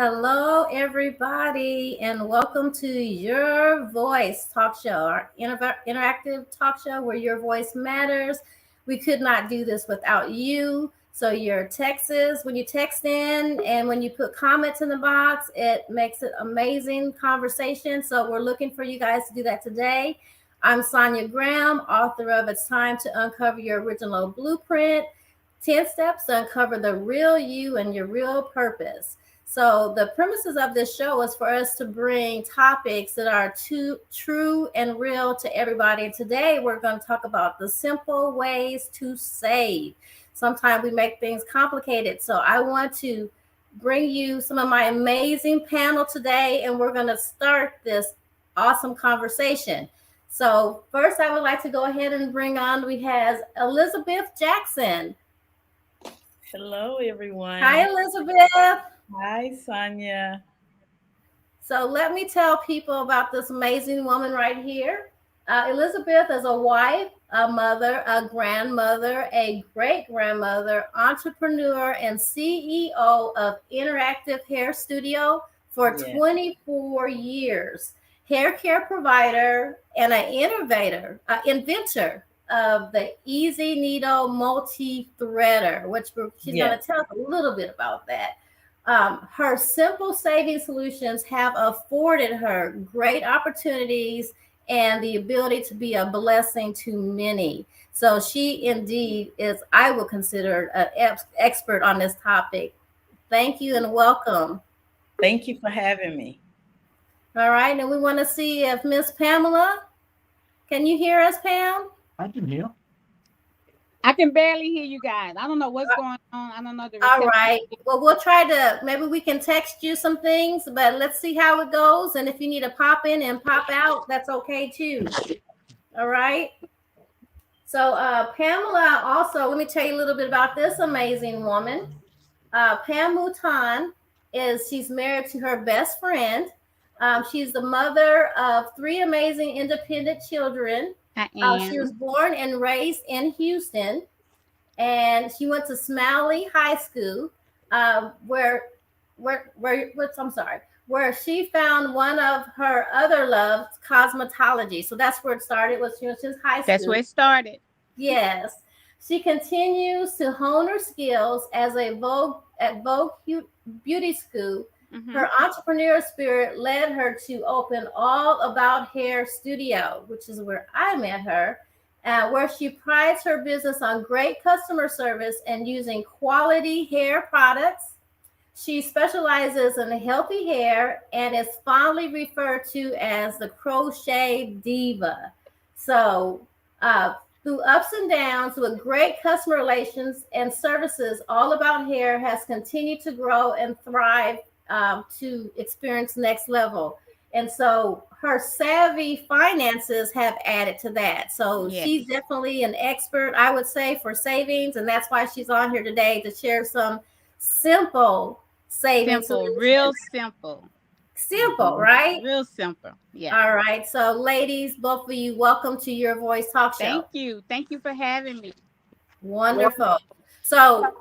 Hello, everybody, and welcome to Your Voice Talk Show, our interactive talk show where your voice matters. We could not do this without you. So, your texts, when you text in and when you put comments in the box, it makes it amazing conversation. So, we're looking for you guys to do that today. I'm Sonia Graham, author of It's Time to Uncover Your Original Blueprint 10 Steps to Uncover the Real You and Your Real Purpose. So the premises of this show is for us to bring topics that are true and real to everybody. And today we're going to talk about the simple ways to save. Sometimes we make things complicated. So I want to bring you some of my amazing panel today, and we're going to start this awesome conversation. So first, I would like to go ahead and bring on, we have Elizabeth Jackson. Hello, everyone. Hi, Elizabeth. Hi, Sonia. So let me tell people about this amazing woman right here. Elizabeth is a wife, a mother, a grandmother, a great grandmother, entrepreneur, and CEO of Interactive Hair Studio for 24 years. Hair care provider and an inventor of the Easy Needle Multi Threader, which she's going to tell us a little bit about that. Her simple saving solutions have afforded her great opportunities and the ability to be a blessing to many. So she indeed is, I will consider, an expert on this topic. Thank you and welcome. Thank you for having me. All right, and we want to see if Miss Pamela, can you hear us, Pam? I can hear. I can barely hear you guys. I don't know what's going on. I don't know the All right. Well, we'll try to, maybe we can text you some things, but let's see how it goes. And if you need to pop in and pop out, that's okay too. All right. So Pamela also, let me tell you a little bit about this amazing woman. Pam Mouton she's married to her best friend. She's the mother of 3 amazing independent children. She was born and raised in Houston, and she went to Smalley High School, where she found one of her other loves, cosmetology. So that's where it started. Was she was just high school. That's where it started. Yes, she continues to hone her skills as a Vogue Beauty School. Mm-hmm. Her entrepreneurial spirit led her to open All About Hair Studio, which is where I met her, where she prides her business on great customer service and using quality hair products. She specializes in healthy hair and is fondly referred to as the crochet diva. So, through ups and downs with great customer relations and services, All About Hair has continued to grow and thrive to experience next level. And so her savvy finances have added to that. So she's definitely an expert, I would say, for savings. And that's why she's on here today to share some simple savings. Real simple. Simple, right? Real simple. Yeah. All right. So ladies, both of you, welcome to Your Voice Talk Show. Thank you. Thank you for having me. Wonderful. So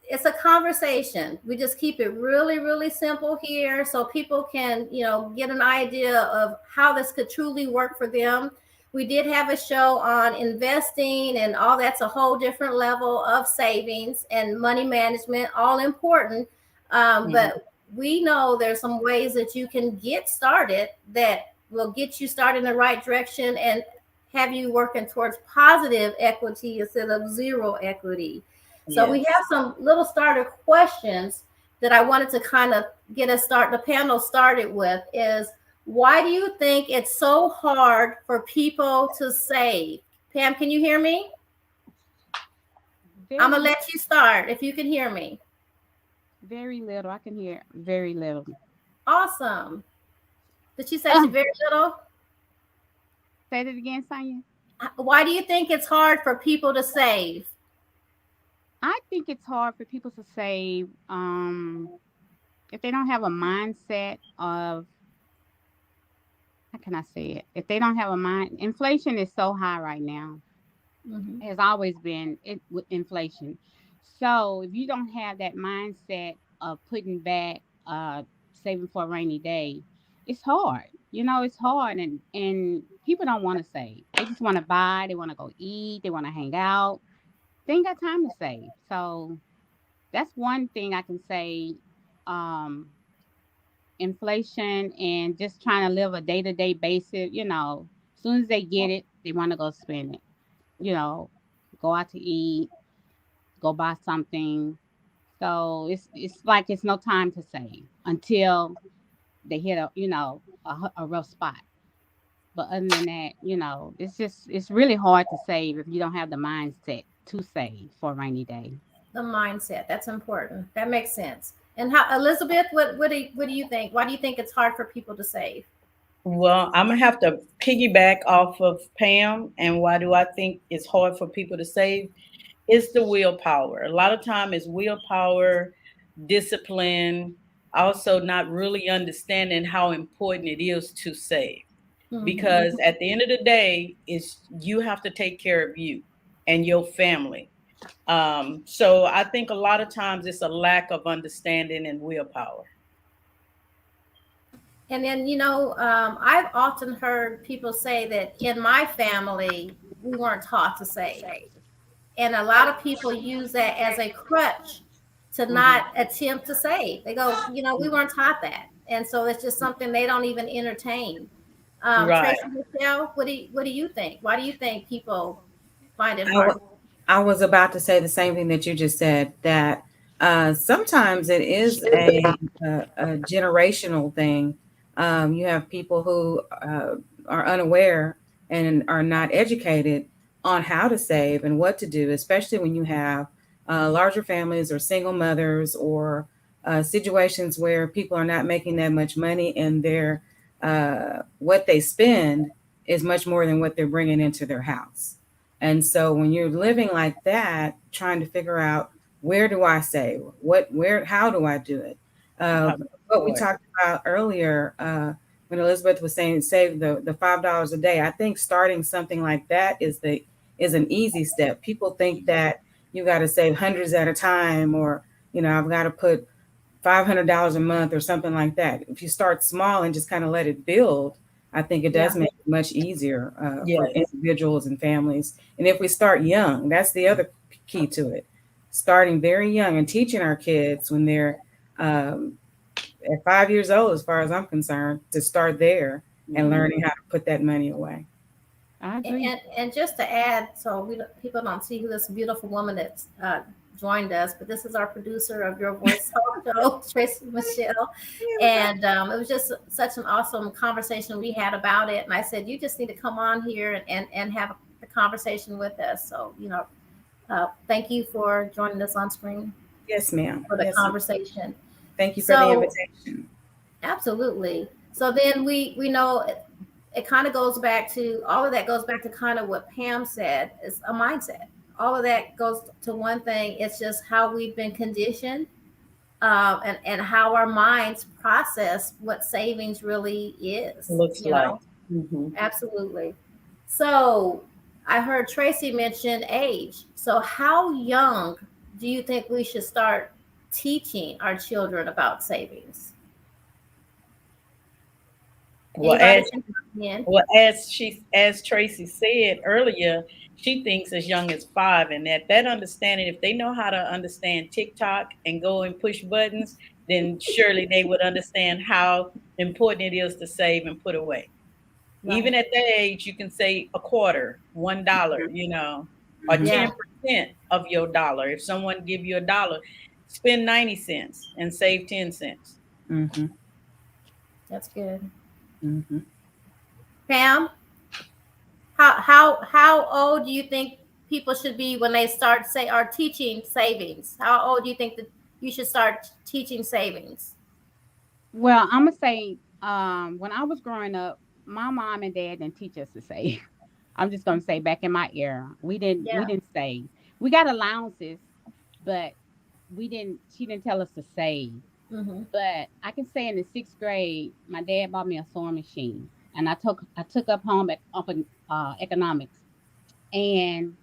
it's a conversation. We just keep it really, really simple here so people can, get an idea of how this could truly work for them. We did have a show on investing and all that's a whole different level of savings and money management, all important. But we know there's some ways that you can get started that will get you started in the right direction and have you working towards positive equity instead of zero equity. So we have some little starter questions that I wanted to kind of get the panel started with is, why do you think it's so hard for people to save? Pam, can you hear me? I'm going to let you start if you can hear me. Very little. I can hear very little. Awesome. Did she say very little? Say it again, Sonia. Why do you think it's hard for people to save? I think it's hard for people to save if they don't have a mindset of, how can I say it? If they don't have a mind, inflation is so high right now. Mm-hmm. It has always been with inflation. So if you don't have that mindset of putting back saving for a rainy day, it's hard. You know, it's hard, and people don't want to save. They just want to buy. They want to go eat. They want to hang out. They ain't got time to save. So that's one thing I can say. Um, Inflation and just trying to live a day to day basis. You know, as soon as they get it, they want to go spend it. You know, go out to eat, go buy something. So it's like it's no time to save until they hit a rough spot. But other than that, it's really hard to save if you don't have the mindset to save for a rainy day. The mindset, that's important. That makes sense. And how, Elizabeth, what do you think? Why do you think it's hard for people to save? Well, I'm gonna have to piggyback off of Pam. And why do I think it's hard for people to save? It's the willpower. A lot of time it's willpower, discipline, also not really understanding how important it is to save. Because at the end of the day, it's you have to take care of you and your family. So I think a lot of times it's a lack of understanding and willpower. And then, I've often heard people say that in my family, we weren't taught to save. And a lot of people use that as a crutch to not attempt to save. They go, we weren't taught that. And so it's just something they don't even entertain. Right. Tracy, Michelle, what do you think? Why do you think people find it hard? I was about to say the same thing that you just said, that sometimes it is a generational thing. You have people who are unaware and are not educated on how to save and what to do, especially when you have larger families or single mothers or situations where people are not making that much money and their what they spend is much more than what they're bringing into their house. And so when you're living like that, trying to figure out where do I save, how do I do it? What we talked about earlier when Elizabeth was saying save the $5 a day. I think starting something like that is an easy step. People think that you got to save hundreds at a time, or I've got to put $500 a month or something like that. If you start small and just kind of let it build, I think it does make it much easier for individuals and families. And if we start young, that's the other key to it. Starting very young and teaching our kids when they're at 5 years old, as far as I'm concerned, to start there and learning how to put that money away. I agree. And just to add, so people don't see who this beautiful woman that's joined us, but this is our producer of Your Voice Talk Show, Tracy Michelle. And it was just such an awesome conversation we had about it. And I said, you just need to come on here and have a conversation with us. So, thank you for joining us on screen. Yes, ma'am. For the conversation. Thank you for the invitation. Absolutely. So then we know it kind of goes back to, all of that goes back to kind of what Pam said, is a mindset. All of that goes to one thing. It's just how we've been conditioned and how our minds process what savings really is. Looks like. Absolutely. So I heard Tracy mention age. So how young do you think we should start teaching our children about savings? Well, as Tracy said earlier, she thinks as young as 5, and that understanding, if they know how to understand TikTok and go and push buttons, then surely they would understand how important it is to save and put away. Right. Even at that age, you can say a quarter, $1, or 10% of your dollar. If someone give you $1, spend 90 cents and save 10 cents. That's good. Pam, how old do you think people should be when they start are teaching savings? How old do you think that you should start teaching savings? Well, I'm gonna say when I was growing up, my mom and dad didn't teach us to save. I'm just gonna say back in my era, we didn't save. We got allowances, but she didn't tell us to save. But I can say in the 6th grade, my dad bought me a sewing machine, and I took up home economics, and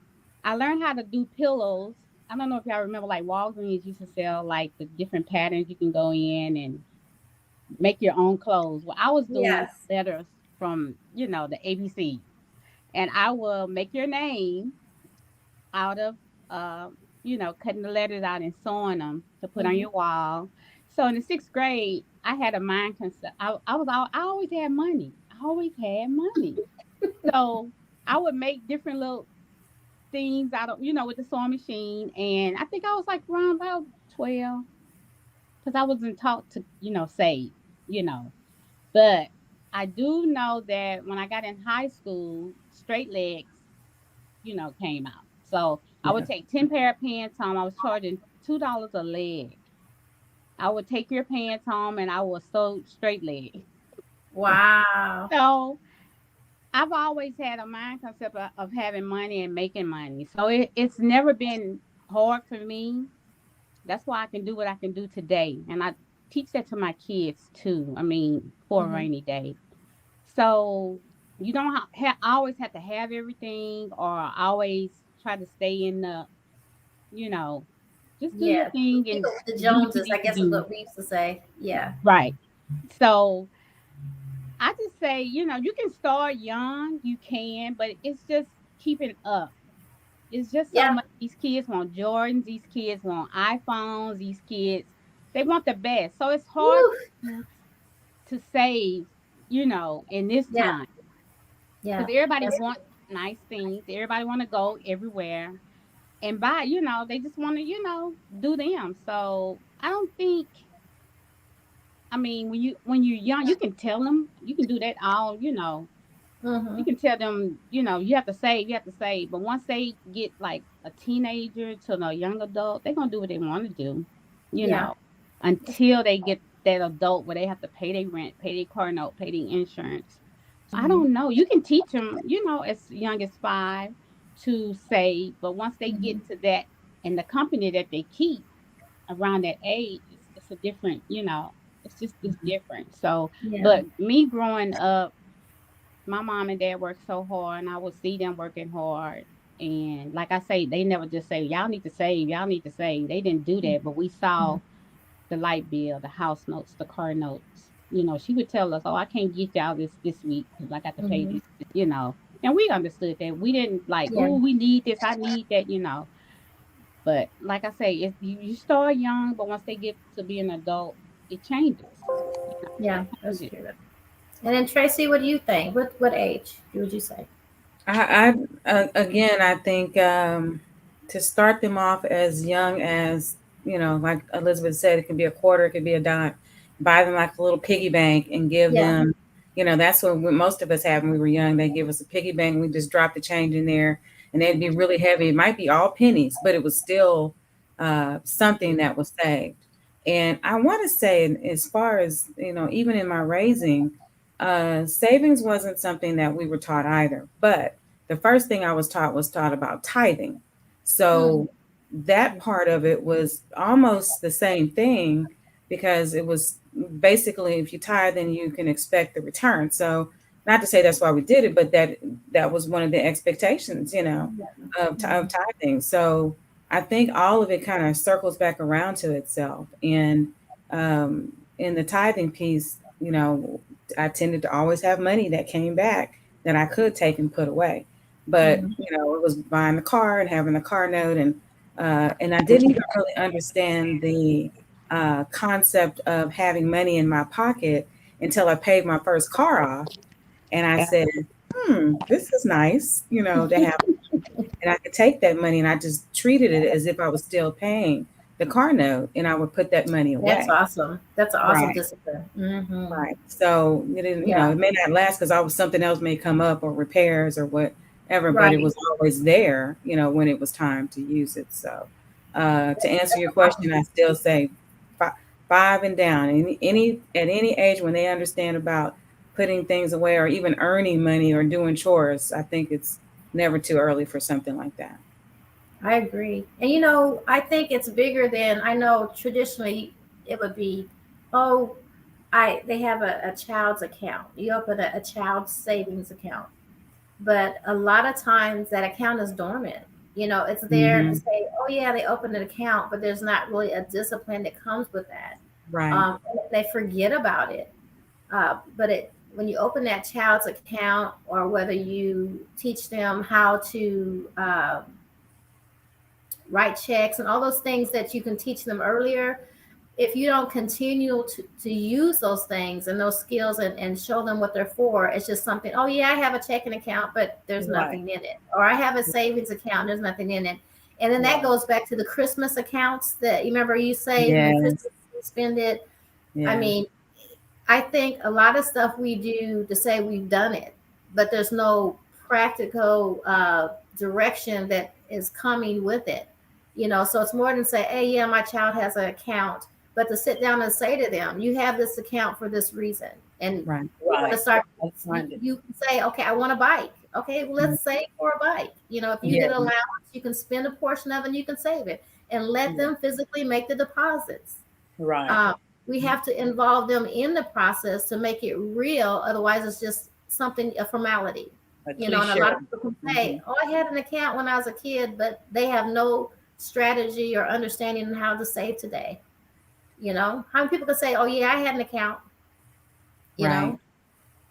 I learned how to do pillows. I don't know if y'all remember, like Walgreens used to sell like the different patterns you can go in, and make your own clothes. Well, I was doing Yes. letters from, the ABC, and I will make your name out of, cutting the letters out and sewing them to put on Mhm. your wall. So in the sixth grade, I had a mind concept. I always had money. I always had money. So I would make different little things out of, with the sewing machine. And I think I was like around about 12 because I wasn't taught to, save, you know. But I do know that when I got in high school, straight legs, came out. So I would Yeah. take 10 pair of pants home. I was charging $2 a leg. I would take your pants home and I would sew straight leg. Wow. So I've always had a mind concept of having money and making money. So it's never been hard for me. That's why I can do what I can do today. And I teach that to my kids too. I mean, for a Mhm. rainy day. So you don't always have to have everything or always try to stay in the, you know, just do your Yeah. thing Keep and it with the do what you Joneses, I need to guess is do. what we used to say. Yeah. Right. So I just say, you can start young, you can, but it's just keeping up. It's just so Yeah. much. These kids want Jordans, these kids want iPhones, these kids, they want the best. So it's hard Woo. to save, in this Yeah. time. Yeah. Because everybody That's wants nice things. Everybody want to go everywhere and buy, they just want to, do them. So I don't think, I mean, when you're young, you can tell them, you can do that all, you mm-hmm. can tell them, you have to save. But once they get like a teenager to a young adult, they're gonna do what they want to do, you Yeah. know, until they get that adult where they have to pay their rent, pay their car note, pay their insurance. So I Mm-hmm. don't know. You can teach them, as young as 5 to save, but once they Mm-hmm. get to that and the company that they keep around that age, it's a different, it's different. So, Yeah. but me growing up, my mom and dad worked so hard, and I would see them working hard. And like I say, they never just say, "Y'all need to save, y'all need to save." They didn't do that, but we Mm-hmm. saw the light bill, the house notes, the car notes. She would tell us, "Oh, I can't get y'all this week because I got to pay Mm-hmm. this." And we understood that. We didn't like, Yeah. "Oh, we need this, I need that." But like I say, you start young, but once they get to be an adult, it changes. Yeah. It That's changes. true. And then Tracy, what do you think? What age would you say? Again, I think to start them off as young as, like Elizabeth said, it can be a quarter, it could be a dime. Buy them like a little piggy bank and give Yeah. them, that's what most of us had when we were young. They give us a piggy bank, and we just drop the change in there, and they'd be really heavy. It might be all pennies, but it was still something that was saved. And I want to say, as far as, even in my raising, savings wasn't something that we were taught either. But the first thing I was taught about tithing. Mm. So that part of it was almost the same thing, because it was basically, if you tithe, then you can expect the return. So not to say that's why we did it, but that was one of the expectations, of tithing. So I think all of it kind of circles back around to itself. And in the tithing piece, I tended to always have money that came back that I could take and put away. But Mm-hmm. it was buying the car and having the car note, and I didn't even really understand the concept of having money in my pocket until I paid my first car off, and I said, this is nice, to have, and I could take that money and I just treated it as if I was still paying the car note, and I would put that money That's away. awesome. That's an awesome Right. discipline. Mm-hmm. Right. So it didn't, Yeah. it may not last because something else may come up, or repairs or whatever, but it Right. was always there, when it was time to use it. So to answer your question, I still say five and down. At any age when they understand about putting things away or even earning money or doing chores, I think it's never too early for something like that. I agree. And I think it's bigger than, I know traditionally it would be, oh, they have a child's account. You open a child's savings account. But a lot of times that account is dormant. It's there to Hmm. say, oh yeah, they opened an account, but there's not really a discipline that comes with that. Right. They forget about it. But when you open that child's account, or whether you teach them how to write checks and all those things that you can teach them earlier, if you don't continue to use those things and those skills and show them what they're for, it's just something, oh yeah, I have a checking account, but there's nothing in it. Or I have a savings account, there's nothing in it. And then that goes back to the Christmas accounts that you remember you save and Christmas you spend it. I mean, I think a lot of stuff we do to say we've done it, but there's no practical direction that is coming with it. So it's more than say, hey, yeah, my child has an account, but to sit down and say to them, you have this account for this reason. And you want to start, you can say, okay, I want a bike. Okay, well, let's save for a bike. If you get allowance, you can spend a portion of it and you can save it, and let them physically make the deposits. Right. We have to involve them in the process to make it real. Otherwise, it's just something, a formality. And a lot of people can say, oh, I had an account when I was a kid, but they have no strategy or understanding on how to save today. How many people can say, oh yeah, I had an account, you know?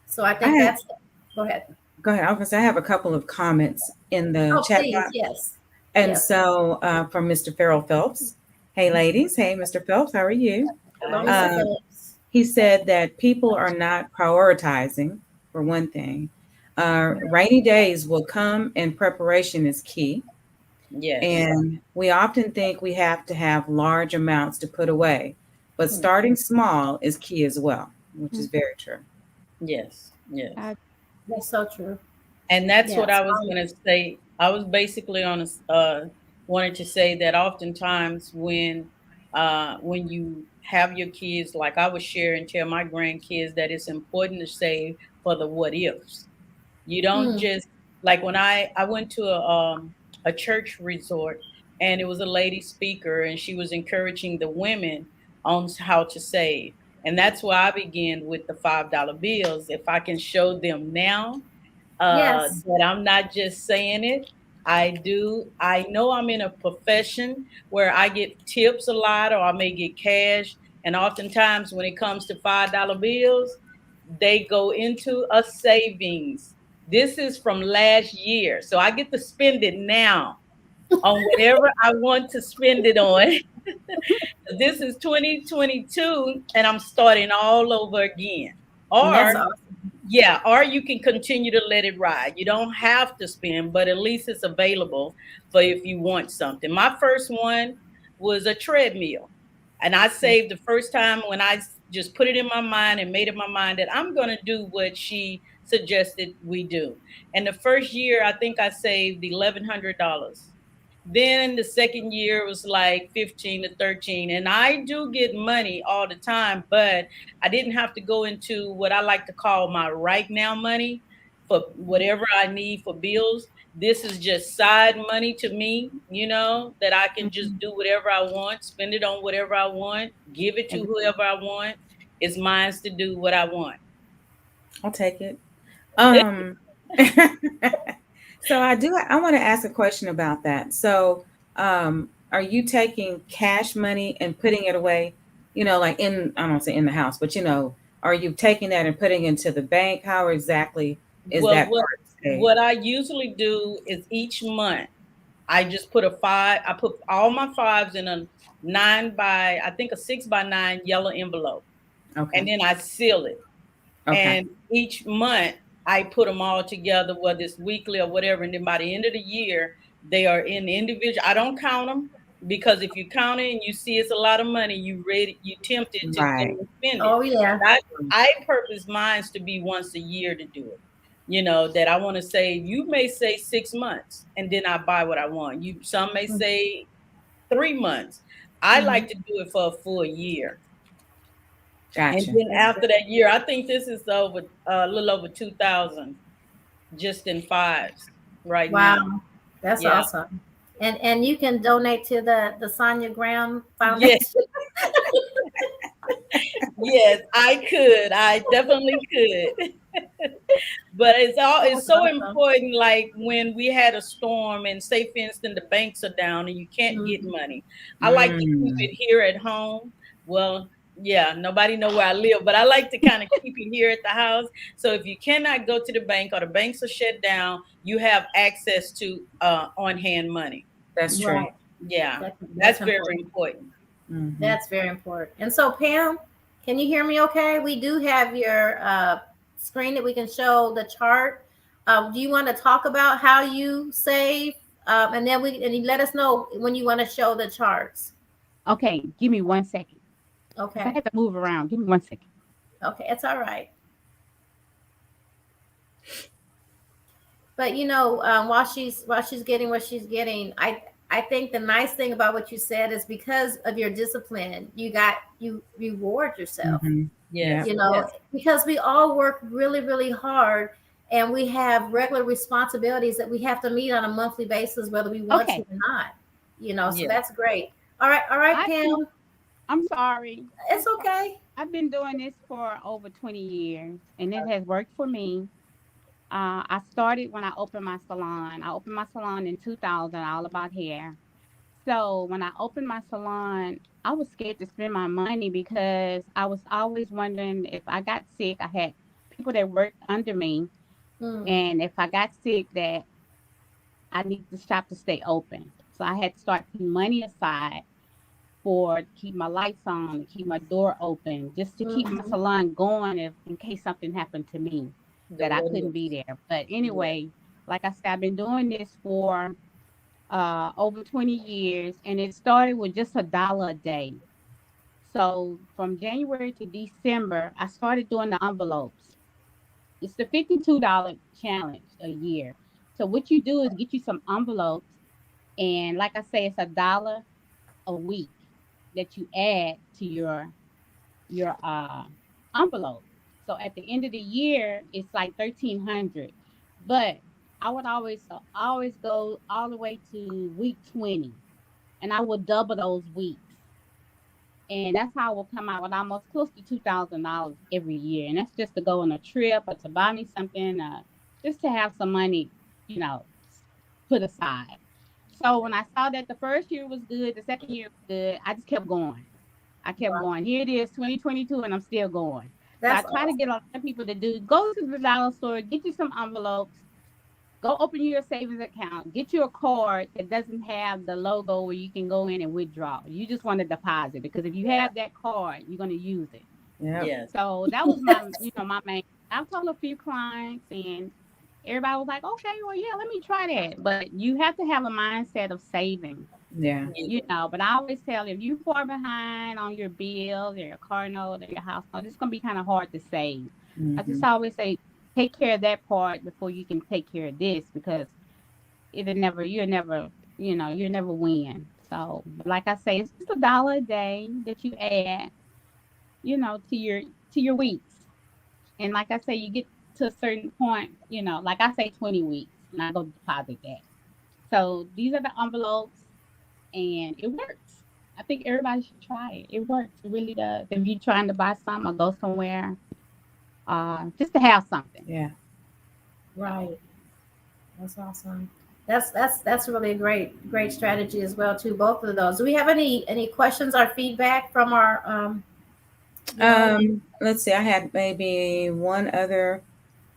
So I think go ahead. I was gonna say, I have a couple of comments in the chat box. Yes. And so from Mr. Farrell Phelps. Hey ladies. Hey Mr. Phelps, how are you? He said that people are not prioritizing, for one thing. Rainy days will come and preparation is key. Yes. And we often think we have to have large amounts to put away, but starting small is key as well, which is very true. Yes. Yes. That's so true. And that's what I was going to say. I was basically wanted to say that oftentimes when you have your kids, like I would share and tell my grandkids that it's important to save for the what ifs. You don't just, like when I went to a church resort, and it was a lady speaker, and she was encouraging the women on how to save. And that's why I began with the $5 bills. If I can show them now that I'm not just saying it, I do. I know I'm in a profession where I get tips a lot, or I may get cash. And oftentimes when it comes to $5 bills, they go into a savings. This is from last year. So I get to spend it now on whatever I want to spend it on. This is 2022 and I'm starting all over again. Or you can continue to let it ride. You don't have to spend, but at least it's available for if you want something. My first one was a treadmill. And I saved the first time when I just put it in my mind and made up my mind that I'm going to do what she suggested we do. And the first year, I think I saved $1,100. Then the second year was like 15 to 13. And I do get money all the time, but I didn't have to go into what I like to call my right now money for whatever I need for bills. This is just side money to me, that I can just do whatever I want, spend it on whatever I want, give it to whoever I want. It's mine to do what I want. I'll take it. So I want to ask a question about that. So are you taking cash money and putting it away, like I don't say in the house, but are you taking that and putting it into the bank? How exactly is that? What I usually do is each month, I just put I put all my fives in a 6x9 yellow envelope. Okay. And then I seal it. Okay. And each month I put them all together, whether it's weekly or whatever. And then by the end of the year, they are in individual. I don't count them, because if you count it and you see it's a lot of money, you tempted to spend it. Oh yeah. I purpose mine to be once a year to do it. That I want to say, you may say 6 months and then I buy what I want. Some may say 3 months. I like to do it for a full year. Gotcha. And then after that year, I think this is over a little over 2,000 just in fives right now. Wow. That's awesome. And you can donate to the Sonia Graham Foundation. Yes. Yes, I could. I definitely could. But it's so important, like when we had a storm and say, for instance, the banks are down and you can't get money. I like to keep it here at home. Well, Yeah, nobody know where I live, but I like to kind of keep it here at the house. So if you cannot go to the bank or the banks are shut down, you have access to on-hand money. That's true. Right. Yeah, That's that's very important. important. Mhm. That's very important. And so, Pam, can you hear me okay? We do have your screen that we can show the chart. Do you want to talk about how you save? And then you let us know when you want to show the charts. Okay, give me 1 second. I Okay. have to move around. Give me 1 second. Okay, it's all right. But while she's getting what she's getting, I think the nice thing about what you said is because of your discipline, you reward yourself. Mhm. Yes. Yes. Because we all work really, really hard, and we have regular responsibilities that we have to meet on a monthly basis, whether we want Okay. to or not. So Yes. that's great. All right, Pam. I'm sorry. It's okay. I've been doing this for over 20 years, and it has worked for me. I started when I opened my salon. I opened my salon in 2000, all about hair. So when I opened my salon, I was scared to spend my money because I was always wondering if I got sick. I had people that worked under me, Mm, and if I got sick, that I need the shop to stay open. So I had to start putting money aside for to keep my lights on, to keep my door open, just to keep my mhm. salon going if in case something happened to me that I couldn't The be there. But anyway, like I said, I've been doing this for over 20 years, and it started with just $1 a day. So from January to December, I started doing the envelopes. It's the $52 challenge a year. So what you do is get you some envelopes, and like I say, it's $1 a week that you add to your envelope. So at the end of the year, it's like 1,300. But I always go all the way to week 20, and I would double those weeks, and that's how I will come out with almost close to $2,000 every year. And that's just to go on a trip or to buy me something, just to have some money, you know, put aside. So when I saw that the first year was good, the second year was good, I just kept going. I kept Wow. going. Here it is, 2022, and I'm still going. So I That's try to get a lot of people to do go to the dollar store, get you some envelopes, go open your savings account, get you a card that doesn't have the logo where you can go in and withdraw. You just want to deposit because if you have that card, you're going to use it. Yep. Yes. So that was my main. I've told a few clients, and everybody was like, okay, well, yeah, let me try that. But you have to have a mindset of saving. Yeah. But I always tell you, if you far behind on your bills or your car note or your house note, it's gonna be kind of hard to save. I just Mhm. always say take care of that part before you can take care of this because you'll never win. So like I say, it's just $1 a day that you add, to your weeks. And like I say, you get to a certain point, like I say 20 weeks and I go deposit that. So these are the envelopes and it works. I think everybody should try it. It works. It really does. If you're trying to buy something or go somewhere, just to have something. Yeah. right. That's awesome. That's really a great strategy as well too. Both of those. Do we have any questions or feedback from our Let's see. I had maybe one other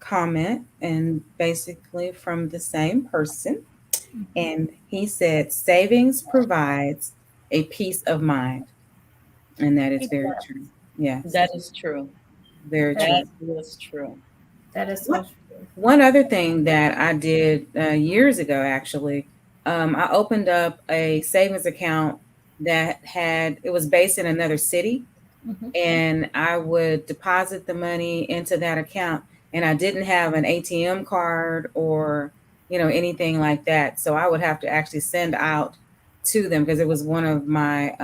comment, and basically from the same person. And he said, savings provides a peace of mind. And that is It very does. true. Yes, That is true. very true. That is true. That is so true. One other thing that I did years ago, actually, I opened up a savings account it was based in another city, Mhm. and I would deposit the money into that account. And I didn't have an ATM card or, anything like that. So I would have to actually send out to them because it was one of my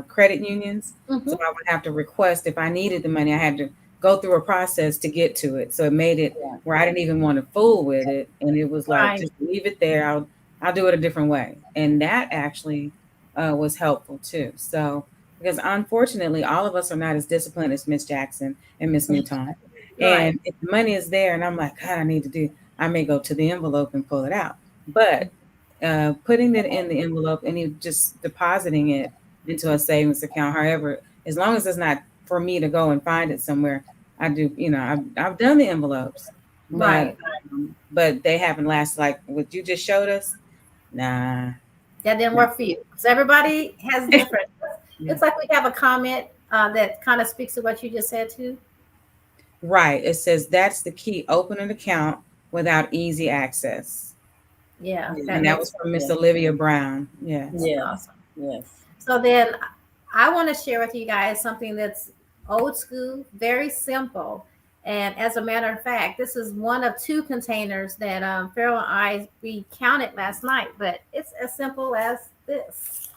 credit unions. So Mhm. I would have to request if I needed the money, I had to go through a process to get to it. So it made it Yeah. where I didn't even want to fool with it. And it was like, Right. just leave it there. I'll do it a different way. And that actually was helpful too. So, because unfortunately, all of us are not as disciplined as Miss Jackson and Miss Newton. Right. And if the money is there and I'm like, God, I may go to the envelope and pull it out. But putting it in the envelope and you just depositing it into a savings account, however, as long as it's not for me to go and find it somewhere. I do, I've done the envelopes, Right. but they haven't lasted like what you just showed us. Nah. That didn't work for you. So everybody has different. Yeah. It's like we have a comment that kind of speaks to what you just said too. Right. It says that's the key. Open an account without easy access. Yeah. And that was from Miss Olivia Brown. Yeah. Yeah. Awesome. Yes. So then I want to share with you guys something that's old school, very simple. And as a matter of fact, this is one of 2 containers that Farrell and we counted last night, but it's as simple as this.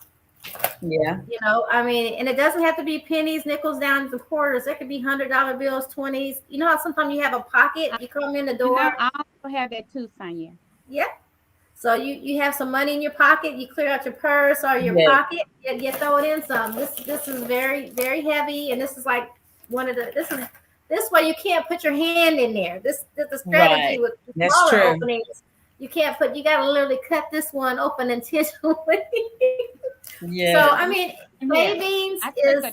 Yeah. You know, I mean, and it doesn't have to be pennies, nickels, down to quarters. It could be $100 bills, 20s. You know how sometimes you have a pocket, you come in the door. I also have that too, Sonia. Yeah. So you have some money in your pocket, you clear out your purse or your pocket, you throw it in some. This is very, very heavy, and this is like one of the this way you can't put your hand in there. This the strategy with the smaller openings. You can't you gotta literally cut this one open intentionally. Yeah. So I mean, savings is.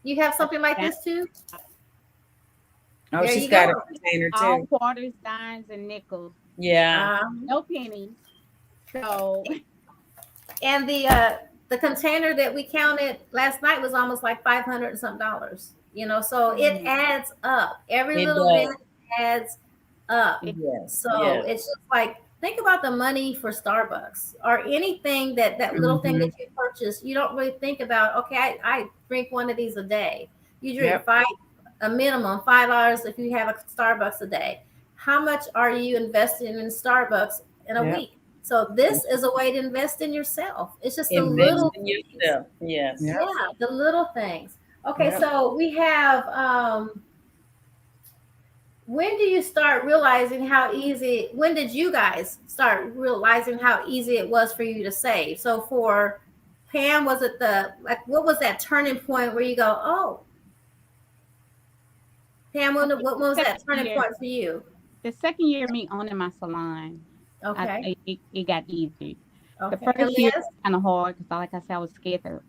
You have something like this too? Oh, she's got a container too. All quarters, dimes, and nickels. Yeah. No pennies. So. And the container that we counted last night was almost like $500 and something. You know, so it adds up. Every little bit adds up. Yes. So it's just like, think about the money for Starbucks or anything that little thing that you purchase. You don't really think about, okay, I drink one of these a day. You drink a minimum $5 if you have a Starbucks a day. How much are you investing in Starbucks in a week? So this is a way to invest in yourself. It's just the little in yourself. Yes. Yeah, the little things. Okay, so we have when do you start realizing how easy, when did you guys start realizing how easy it was for you to save? So for Pam, was it what was that turning point where you go, oh, Pam, what was that turning point for you? The second year of me owning my salon, okay, it got easy. Okay. The first year was kind of hard because, like I said, I was scared to,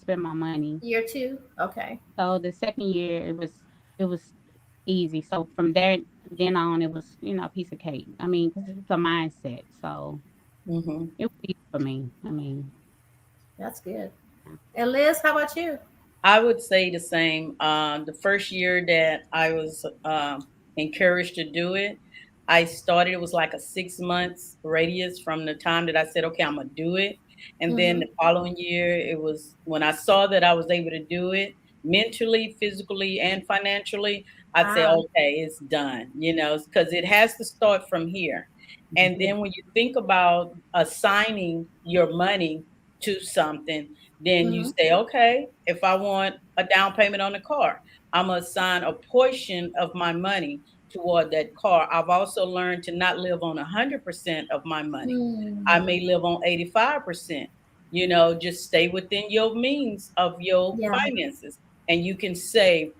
spend my money. Year 2, okay. So the second year, it was easy. So from then on, it was, a piece of cake. I mean, it's a mindset. So it was easy for me. I mean, that's good. And Liz, how about you? I would say the same. The first year that I was encouraged to do it, I started, it was like a 6 months radius from the time that I said, okay, I'm going to do it. And then the following year, it was when I saw that I was able to do it mentally, physically, and financially, I'd say, okay, it's done, because it has to start from here. And then when you think about assigning your money to something, then you say, okay, if I want a down payment on a car, I'm going to assign a portion of my money toward that car. I've also learned to not live on 100% of my money. I may live on 85%, just stay within your means of your finances. And you can save,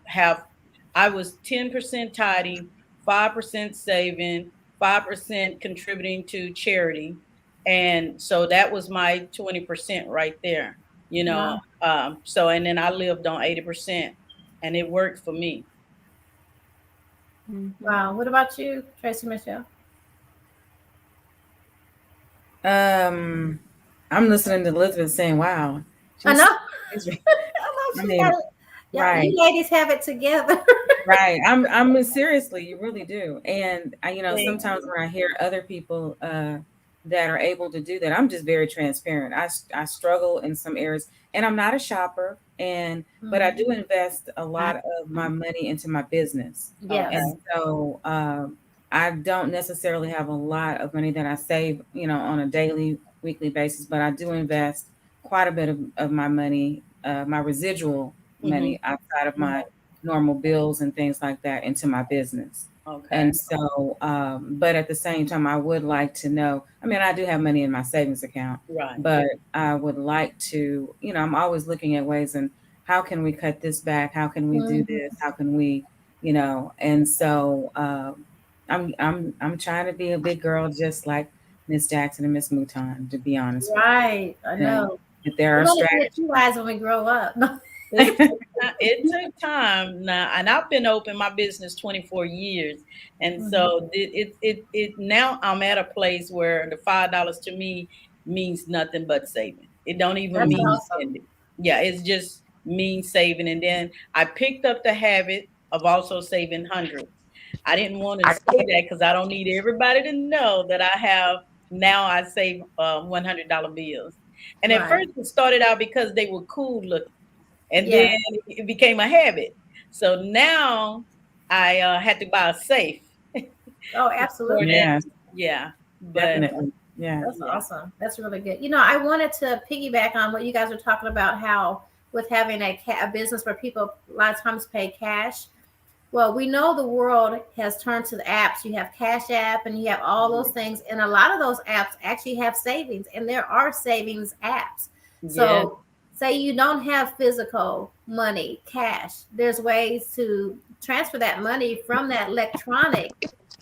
I was 10% tithing, 5% saving, 5% contributing to charity. And so that was my 20% right there, so, and then I lived on 80% and it worked for me. Wow. What about you, Tracy Michelle? I'm listening to Elizabeth saying, wow. I know. Right. You ladies have it together. Right. I'm seriously, you really do. And sometimes when I hear other people that are able to do that, I'm just very transparent. I struggle in some areas, and I'm not a shopper, but I do invest a lot of my money into my business. Yes. And so I don't necessarily have a lot of money that I save, on a daily, weekly basis, but I do invest quite a bit of my money, my residual money outside of my normal bills and things like that into my business. Okay. And so, but at the same time, I would like to know, I do have money in my savings account, right? But I would like to, I'm always looking at ways and how can we cut this back? How can we do this? How can we, and so, I'm trying to be a big girl, just like Miss Jackson and Miss Mouton, to be honest. Right. I know. But there are strategies. You guys when we grow up. it took time now, and I've been open my business 24 years, and so it now I'm at a place where the $5 to me means nothing but saving. It don't even That's mean awesome. spending. Yeah, it's just mean saving, and then I picked up the habit of also saving hundreds. I didn't want to say that because I don't need everybody to know that I have now. I save $100 bills, and at Right. first it started out because they were cool looking. And Yeah. then it became a habit. So now I had to buy a safe. Oh, absolutely. Yes, Yeah. But definitely. Yeah. That's yeah. awesome. That's really good. You know, I wanted to piggyback on what you guys are talking about, how with having a business where people a lot of times pay cash. Well, we know the world has turned to the apps. You have Cash App and you have all those things. And a lot of those apps actually have savings, and there are savings apps. So say you don't have physical money, cash, there's ways to transfer that money from that electronic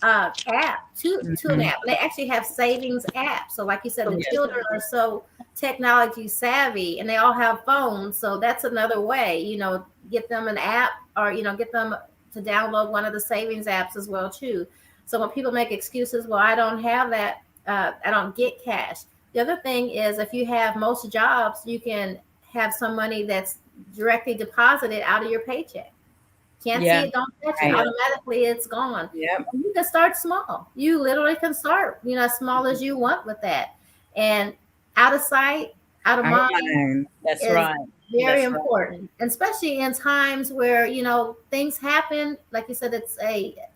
app to an app. They actually have savings apps. So like you said, the children are so technology savvy and they all have phones. So that's another way, you know, get them an app, or, you know, get them to download one of the savings apps as well too. So when people make excuses, well, I don't have that, I don't get cash. The other thing is, if you have most jobs, you can have some money that's directly deposited out of your paycheck. Can't see it, don't touch it. Automatically, it's gone. Yep. You can start small. You literally can start, you know, as small as you want with that. And out of sight, out of mind. That's is right. Very That's important, and especially in times where, you know, things happen. Like you said,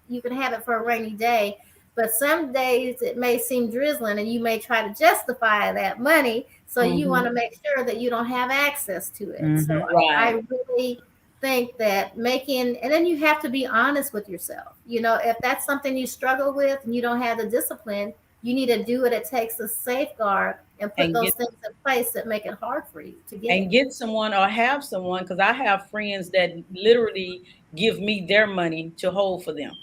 you can have it for a rainy day, but some days it may seem drizzling, and you may try to justify that money. So you want to make sure that you don't have access to it. So I really think that and then you have to be honest with yourself. You know, if that's something you struggle with and you don't have the discipline, you need to do what it takes to safeguard and put those things in place that make it hard for you to get. And get someone or have someone, because I have friends that literally give me their money to hold for them.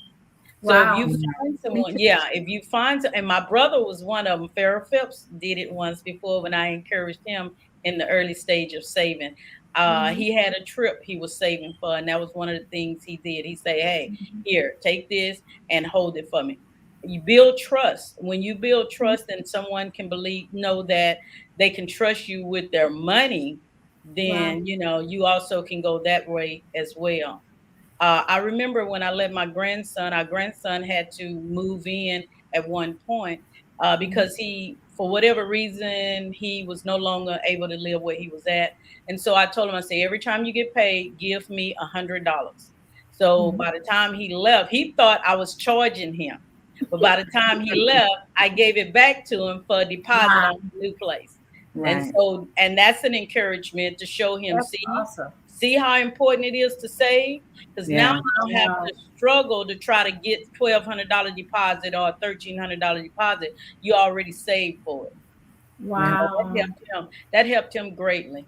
So if you find someone, if you find, and my brother was one of them. Farrah Phipps did it once before when I encouraged him in the early stage of saving. He had a trip he was saving for, and that was one of the things he did. He said, hey, here, take this and hold it for me. You build trust. When you build trust and someone can know that they can trust you with their money, then, you know, you also can go that way as well. I remember when I let my grandson, our grandson had to move in at one point because for whatever reason, he was no longer able to live where he was at. And so I told him, I said, every time you get paid, give me $100. So by the time he left, he thought I was charging him. But by the time he left, I gave it back to him for a deposit on the new place. And so, and that's an encouragement to show him, see how important it is to save, because now you don't have to struggle to try to get $1,200 deposit or $1,300 deposit. You already saved for it. Wow. That helped him greatly.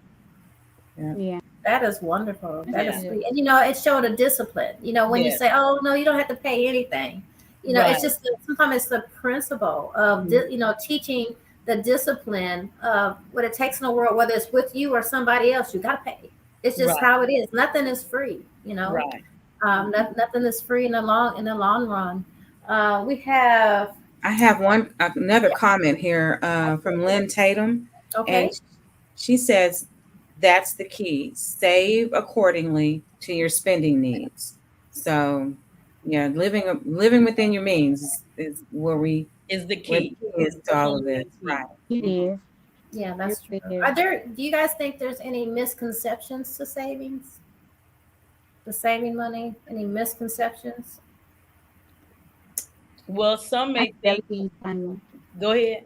Yeah. That is wonderful. That is sweet. And, you know, it showed a discipline. You know, when you say, oh, no, you don't have to pay anything. You know, it's just sometimes it's the principle of, you know, teaching the discipline of what it takes in the world, whether it's with you or somebody else. You got to pay. It's just how it is. Nothing is free, you know. Nothing is free in the long run. I have another comment here from Lynn Tatum. Okay. And she says that's the key. Save accordingly to your spending needs. So yeah, living within your means is the key. Is to all of this. Right. It is. Yeah, that's true. Do you guys think there's any misconceptions to savings? The saving money? Any misconceptions? Well, some may think. Go ahead.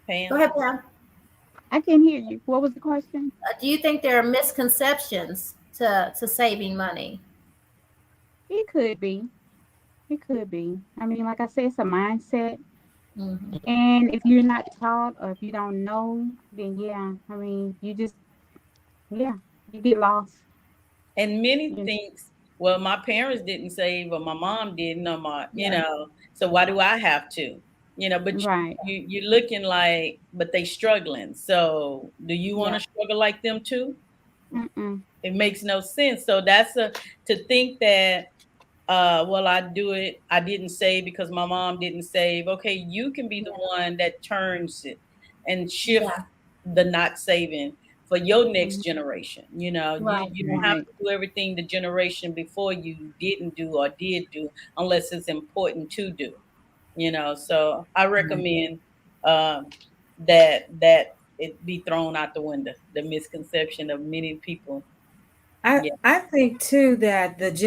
Pam. Go ahead, Pam. I can't hear you. What was the question? Do you think there are misconceptions to saving money? It could be. It could be. I mean, like I said, it's a mindset. And if you're not taught or if you don't know, then I mean, you get lost. And many things, well, my parents didn't save, or my mom didn't, or my, you know, so why do I have to? You know, but you're looking like, but they struggling. So do you want to struggle like them too? Mm-mm. It makes no sense. So that's to think that well, I do it. I didn't save because my mom didn't save. Okay, you can be the one that turns it and shift Yeah. the not saving for your next Mhm. generation. You know, Right. you don't have Right. to do everything the generation before you didn't do or did do unless it's important to do. You know, so I recommend um, that it be thrown out the window. The misconception of many people. Yeah, I think too that this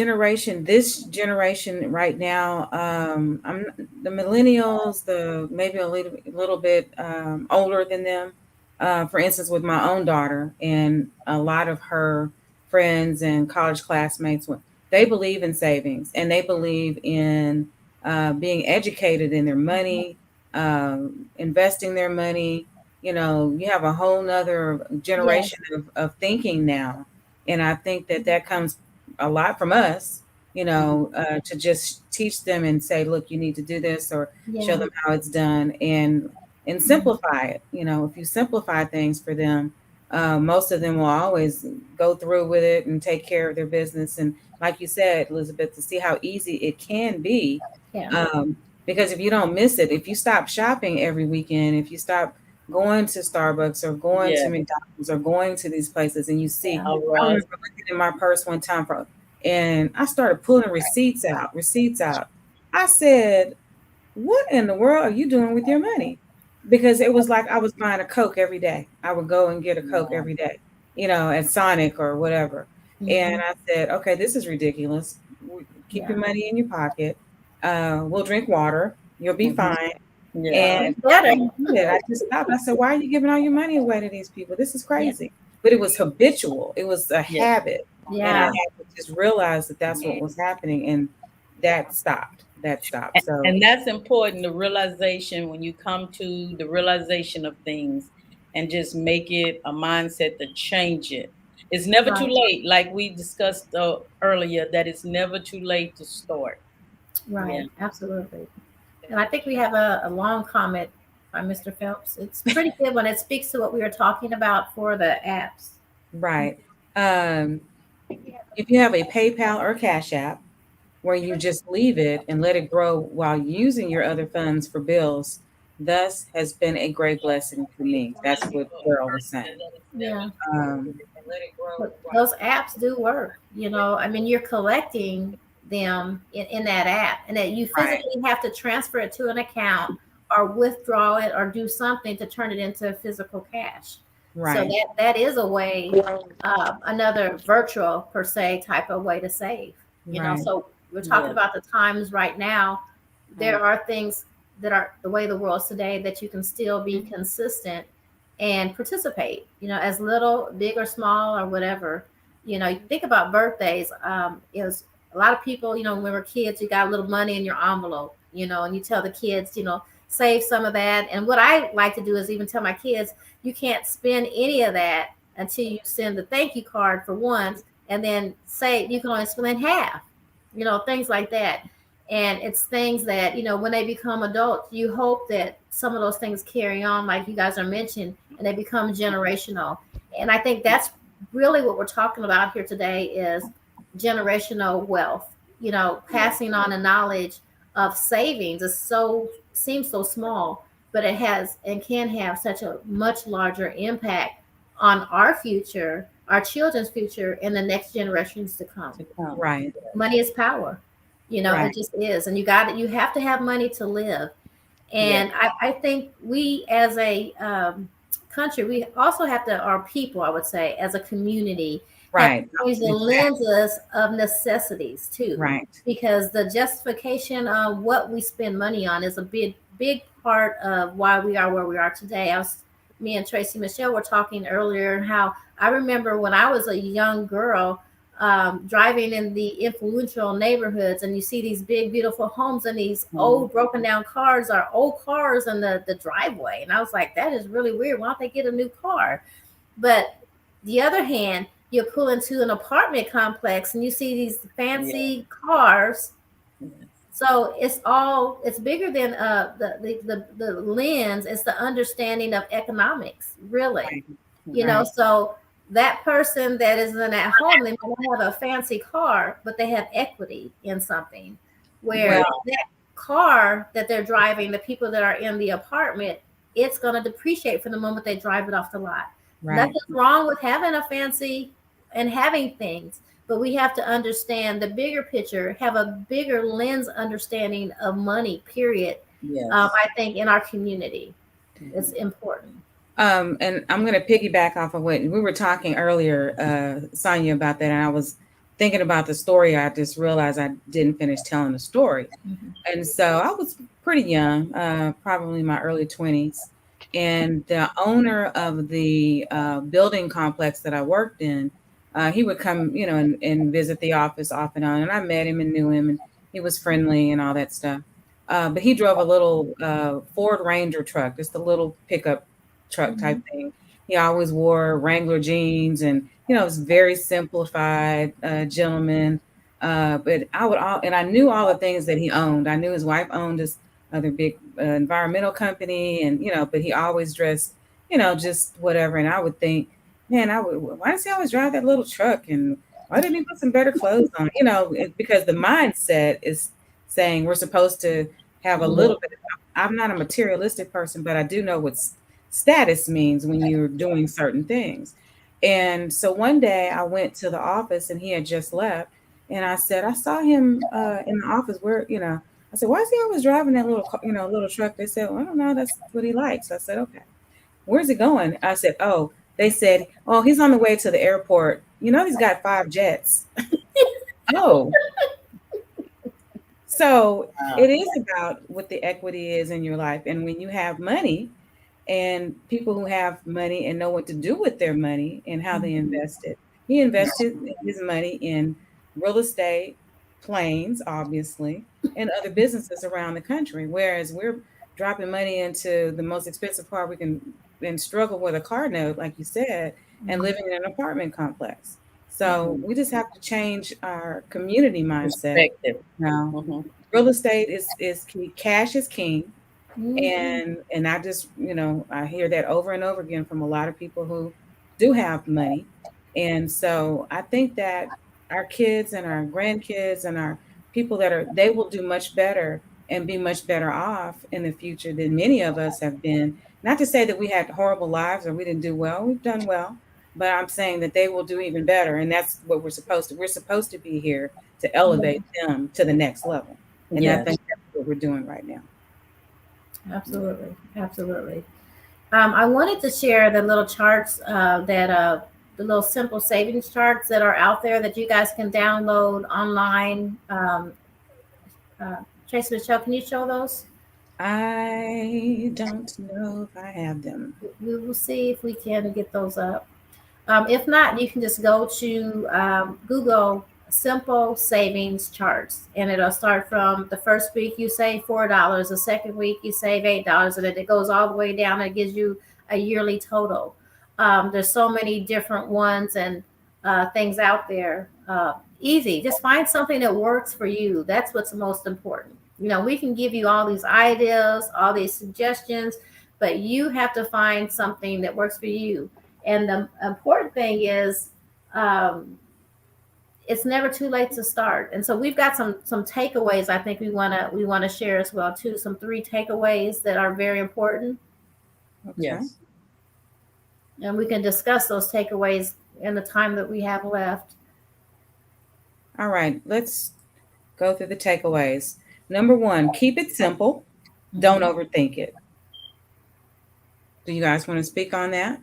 generation right now, I'm the millennials, the maybe a little bit older than them. For instance, with my own daughter and a lot of her friends and college classmates, they believe in savings and they believe in being educated in their money, investing their money. You know, you have a whole nother Yes. generation of thinking now, and I think that that comes a lot from us, to just teach them and say, look, you need to do this, or show Yeah. them how it's done, and simplify it. If you simplify things for them, most of them will always go through with it and take care of their business. And like you said, Elizabeth, to see how easy it can be, Yeah. um, because if you don't miss it, if you stop shopping every weekend, if you stop going to Starbucks or going to yeah. McDonald's or going to these places and you see, Yeah. All I right. remember looking in my purse one time and I started pulling receipts out. I said, what in the world are you doing with your money? Because it was like I was buying a Coke every day. I would go and get a Coke Yeah. every day, at Sonic or whatever. And Mhm. I said, okay, this is ridiculous. Keep Yeah. your money in your pocket. We'll drink water. You'll be Mhm. fine. Yeah. And It's better. I did it. I just stopped. I said, why are you giving all your money away to these people? This is Yeah. crazy. But it was habitual. It was a Yeah. habit. And I Yeah. had to just realize that that's what was happening. And that stopped. That stopped. So, And that's important, the realization when you come to the realization of things and just make it a mindset to change it. It's never too Right. late, like we discussed earlier, that it's never too late to start. Yeah. Right. Absolutely. And I think we have a long comment by Mr. Phelps. It's pretty good when it speaks to what we were talking about for the apps. right. Um, if you have a PayPal or Cash App where you just leave it and let it grow while using your other funds for bills, thus has been a great blessing to me. That's what Carol was saying. Yeah. Um, But those apps do work. I mean, you're collecting them in that app, and that you right, physically have to transfer it to an account or withdraw it or do something to turn it into physical cash. So right, that is a way, another virtual per se type of way to save. right, So we're talking Yeah. about the times right now. There are things that are the way the world's today that you can still be consistent and participate, as little, big or small or whatever. You think about birthdays. Is a lot of people, when we were kids, you got a little money in your envelope, and you tell the kids, save some of that. And what I like to do is even tell my kids, you can't spend any of that until you send the thank you card for once, and then say you can only spend half, things like that. And it's things that, when they become adults, you hope that some of those things carry on, like you guys are mentioning, and they become generational. And I think that's really what we're talking about here today is generational wealth. Passing on the knowledge of savings is seems so small, but it has and can have such a much larger impact on our future, our children's future, and the next generations to come. right, Money is power. right, It just is. And you have to have money to live. Yeah. And I think we as a country, we also have to, our people, I would say, as a community, have right, to use the lenses of necessities too. right, Because the justification of what we spend money on is a big part of why we are where we are today. Me and Tracy Michelle were talking earlier how I remember when I was a young girl, driving in the influential neighborhoods, and you see these big beautiful homes and these old broken down cars or old cars in the driveway, and I was like, that is really weird. Why don't they get a new car? But the other hand, you pull into an apartment complex and you see these fancy cars. So it's bigger than the lens. It's the understanding of economics, really. right. So that person that isn't at home, they might have a fancy car, but they have equity in something. Where Well, that car that they're driving, the people that are in the apartment, it's going to depreciate from the moment they drive it off the lot. right. Nothing's wrong with having a fancy and having things, but we have to understand the bigger picture, have a bigger lens understanding of money, period. Yes. I think in our community, it's important. And I'm going to piggyback off of what we were talking earlier, Sonia, about that. And I was thinking about the story. I just realized I didn't finish telling the story. Mm-hmm. And so I was pretty young, probably in my early 20s. And the owner of the building complex that I worked in, he would come, and visit the office off and on. And I met him and knew him, and he was friendly and all that stuff. But he drove a little Ford Ranger truck, just a little pickup truck type thing. He always wore Wrangler jeans, and it was very simplified gentleman. But I knew all the things that he owned. I knew his wife owned this other big environmental company, and but he always dressed, just whatever. And I would think, man, why does he always drive that little truck, and why didn't he put some better clothes on? Because the mindset is saying we're supposed to have a little bit. I'm not a materialistic person, but I do know what status means when you're doing certain things. And so one day I went to the office and he had just left. And I said, I saw him in the office where, I said, why is he always driving that little truck? They said, well, I don't know. That's what he likes. I said, okay, where's he going? I said, oh, they said, oh, he's on the way to the airport. He's got 5 jets. Oh. So it is about what the equity is in your life. And when you have money, and people who have money and know what to do with their money and how they invest it. He invested his money in real estate, planes, obviously, and other businesses around the country. Whereas we're dropping money into the most expensive car we can and struggle with a car note, like you said, and living in an apartment complex. So we just have to change our community mindset. Now, real estate is key. Cash is king. And I just, I hear that over and over again from a lot of people who do have money. And so I think that our kids and our grandkids and our people they will do much better and be much better off in the future than many of us have been. Not to say that we had horrible lives or we didn't do well. We've done well, but I'm saying that they will do even better. And that's what we're supposed to. We're supposed to be here to elevate them to the next level. And I think that's what we're doing right now. Absolutely. I wanted to share the little charts the little simple savings charts that are out there that you guys can download online. Tracy Michelle, can you show those? I don't know if I have them. We will see if we can get those up. If not, you can just go to Google simple savings charts, and it'll start from the first week you save $4, the second week you save $8, and then it goes all the way down and gives you a yearly total. There's so many different ones and things out there. Easy, just find something that works for you. That's what's most important. We can give you all these ideas, all these suggestions, but you have to find something that works for you. And the important thing is it's never too late to start. And so we've got some takeaways I think we want to share as well too. Some 3 takeaways that are very important. Okay. Yes. And we can discuss those takeaways in the time that we have left. All right, let's go through the takeaways. Number 1, keep it simple. Don't overthink it. Do you guys want to speak on that?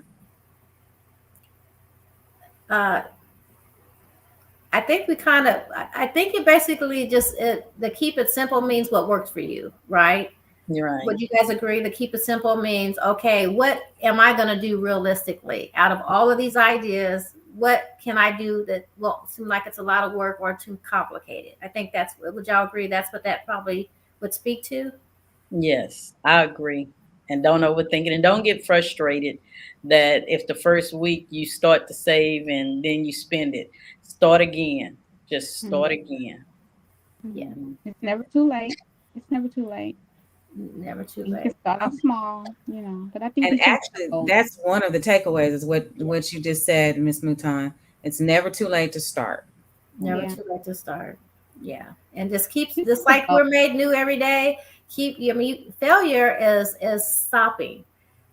I think it basically just the keep it simple means what works for you, right? You're right. Would you guys agree? The keep it simple means, okay, what am I going to do realistically out of all of these ideas? What can I do that won't seem like it's a lot of work or too complicated? I think would y'all agree? That's what that probably would speak to. Yes, I agree. And don't overthink it, and don't get frustrated that if the first week you start to save and then you spend it. Start again. Just start again. Yeah. It's never too late. It's never too late. Never too You can late. start off small, but I think And we can actually, go. that's one of the takeaways is what you just said, Miss Mouton. It's never too late to start. Never Yeah. too late to start. Yeah. And just keep, You just can like go. we're made new every day, failure is stopping.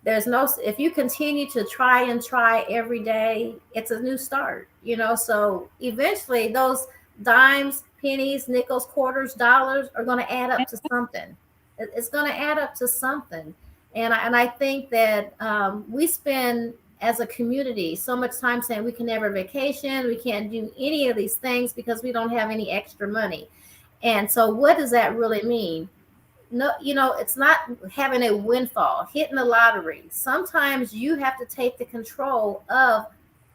There's no, if you continue to try every day, it's a new start, so eventually those dimes, pennies, nickels, quarters, dollars are going to add up to something. It's going to add up to something. And I think that we spend as a community so much time saying we can never vacation, we can't do any of these things because we don't have any extra money. And so what does that really mean? No, it's not having a windfall, hitting the lottery. Sometimes you have to take the control of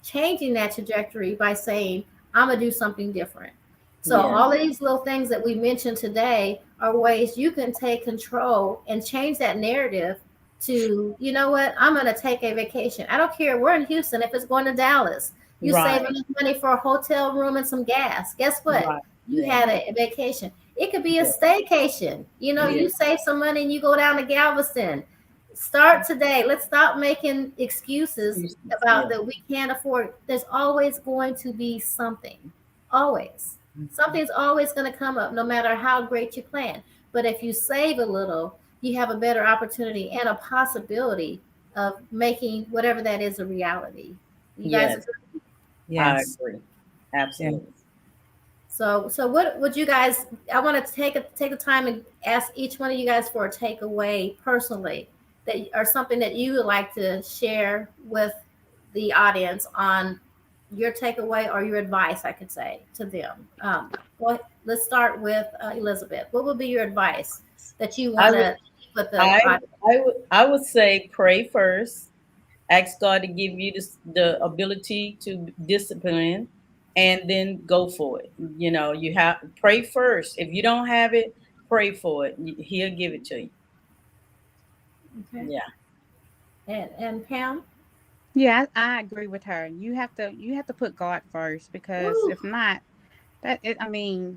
changing that trajectory by saying, I'm gonna do something different. So Yeah. all of these little things that we mentioned today are ways you can take control and change that narrative to, you know what, I'm gonna take a vacation. I don't care. We're in Houston. If it's going to Dallas, you Right. save enough money for a hotel room and some gas. Guess what? Right. You Yeah. had a vacation. It could be a Yeah. staycation. Yeah. You save some money and you go down to Galveston. Start today. Let's stop making excuses about Yeah. that we can't afford. There's always going to be something. Always. Something's always going to come up, no matter how great you plan. But if you save a little, you have a better opportunity and a possibility of making whatever that is a reality. You guys Yes. agree? I Yes. agree. Absolutely. So what would you guys? I want to take the time and ask each one of you guys for a takeaway personally, that or something that you would like to share with the audience on your takeaway or your advice, I could say, to them. Let's start with Elizabeth. What would be your advice that you want to put the audience? I would say pray first. Ask God to give you the ability to discipline, and then go for it. You have pray first. If you don't have it, pray for it. He'll give it to you. Okay. Yeah. And Pam? Yeah, I agree with her. You have to put God first, because Woo. if not,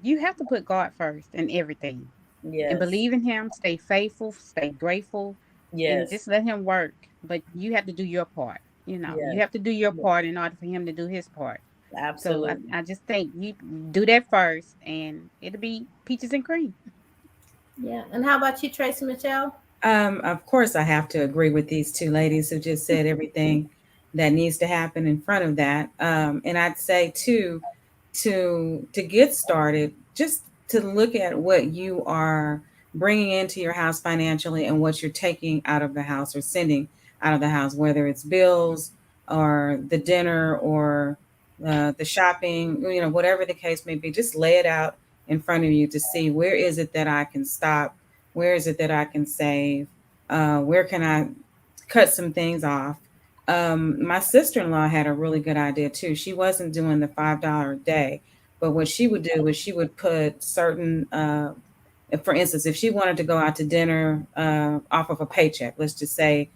you have to put God first in everything and Yes. believe in Him. Stay faithful, stay grateful, and just Yes. let Him work. But you have to do your part. You Yes. have to do your Yes. part in order for Him to do His part. So Absolutely. I just think you do that first, and it'll be peaches and cream. Yeah. And how about you, Tracy Michelle? Of course, I have to agree with these two ladies who just said everything that needs to happen in front of that. And I'd say too, to get started, just to look at what you are bringing into your house financially and what you're taking out of the house or sending out of the house, whether it's bills or the dinner or the shopping, whatever the case may be. Just lay it out in front of you to see, where is it that I can stop, where is it that I can save, where can I cut some things off. My sister-in-law had a really good idea too. She wasn't doing the $5 a day, but what she would do was she would put certain, for instance, if she wanted to go out to dinner off of a paycheck, let's just say,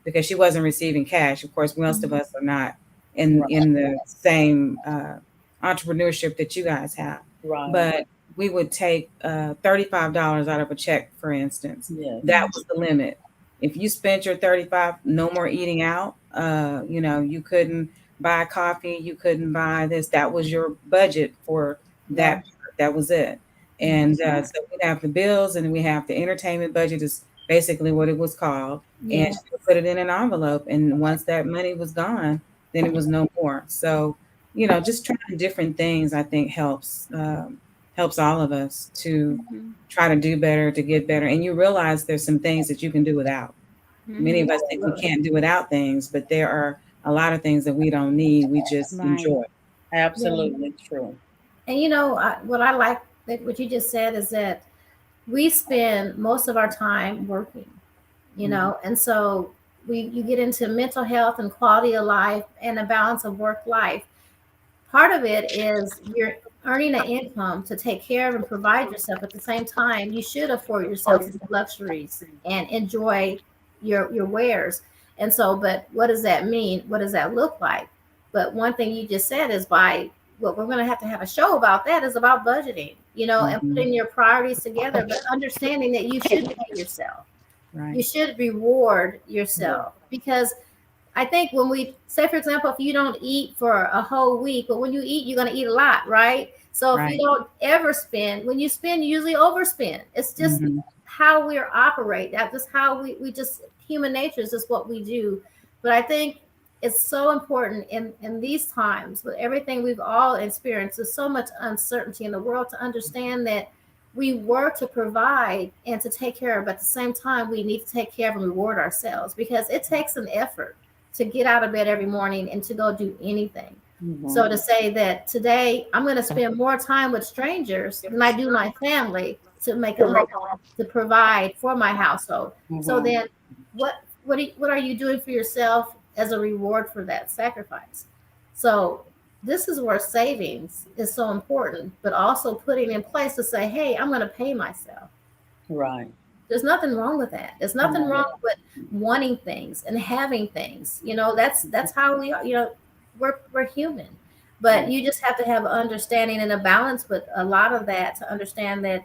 because she wasn't receiving cash. Of course, most of us are not in the same entrepreneurship that you guys have. Right. But we would take $35 out of a check, for instance. Yes. That was the limit. If you spent your 35, no more eating out. You couldn't buy coffee, you couldn't buy this. That was your budget for that. Right. That was it. And so we have the bills, and we have the entertainment budget is basically what it was called. Yeah. And she would put it in an envelope. And once that money was gone, then it was no more. So, just trying different things, I think helps all of us to try to do better, to get better. And you realize there's some things that you can do without. Many of us think we can't do without things, but there are a lot of things that we don't need. We just enjoy. Absolutely true. And what I like that what you just said is that we spend most of our time working, and so you get into mental health and quality of life and a balance of work life. Part of it is you're earning an income to take care of and provide yourself. At the same time, you should afford yourself luxuries and enjoy your wares. And so, but what does that mean? What does that look like? But one thing you just said is by what we're going to have a show about that is about budgeting, and putting your priorities together, but understanding that you should pay yourself. Right. You should reward yourself, because I think when we say, for example, if you don't eat for a whole week, but when you eat, you're going to eat a lot, right? So if you don't ever spend, when you spend, you usually overspend. It's just how we operate. That's just how we just, human nature is just what we do. But I think it's so important in these times with everything we've all experienced. There's so much uncertainty in the world, to understand that we work to provide and to take care of, but at the same time, we need to take care of and reward ourselves, because it takes an effort to get out of bed every morning and to go do anything. So to say that today I'm going to spend more time with strangers than I do my family to make a living, to provide for my household. So then what are you doing for yourself as a reward for that sacrifice? So this is where savings is so important, but also putting in place to say, hey, I'm going to pay myself. Right. There's nothing wrong with that. There's nothing wrong with wanting things and having things. That's how we are. We're human, but you just have to have an understanding and a balance with a lot of that, to understand that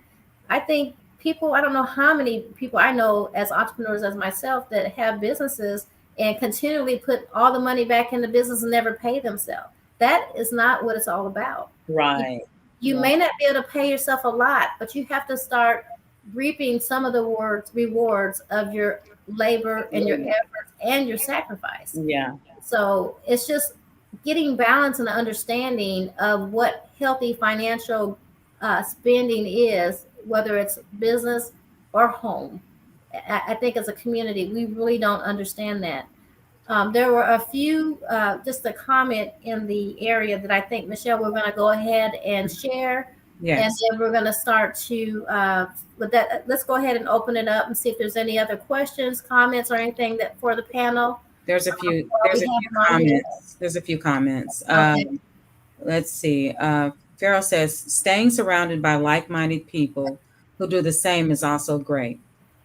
I think I don't know how many people I know as entrepreneurs as myself that have businesses and continually put all the money back in the business and never pay themselves. That is not what it's all about. Right. You may not be able to pay yourself a lot, but you have to start reaping some of the rewards of your labor and your efforts and your sacrifice. Yeah. So it's just getting balance and understanding of what healthy financial spending is, whether it's business or home. I think as a community, we really don't understand that. There were a few, just a comment in the area that I think, Michelle, we're going to go ahead and share. Yes. And then we're going to start to, with that, let's go ahead and open it up and see if there's any other questions, comments, or anything that for the panel. There's a few comments. There's a few comments. Okay. Let's see. Farrell says, staying surrounded by like-minded people who do the same is also great.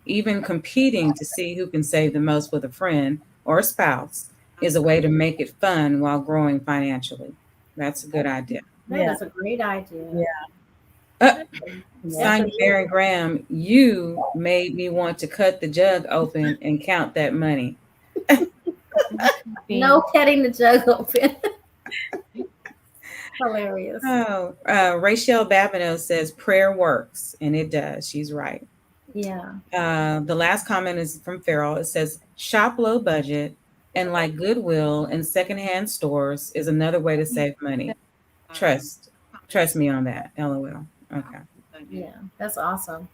Even competing to see who can save the most with a friend or a spouse is a way to make it fun while growing financially. That's a good idea. That's a great idea. Sonia Mary Graham, you made me want to cut the jug open and count that money. No cutting the jug open. Hilarious. Oh, Rachel Babineau says prayer works, and it does. She's right. Yeah. The last comment is from Farrell. It says shop low budget, and like Goodwill and secondhand stores is another way to save money. Trust me on that. LOL. Okay. Yeah, that's awesome.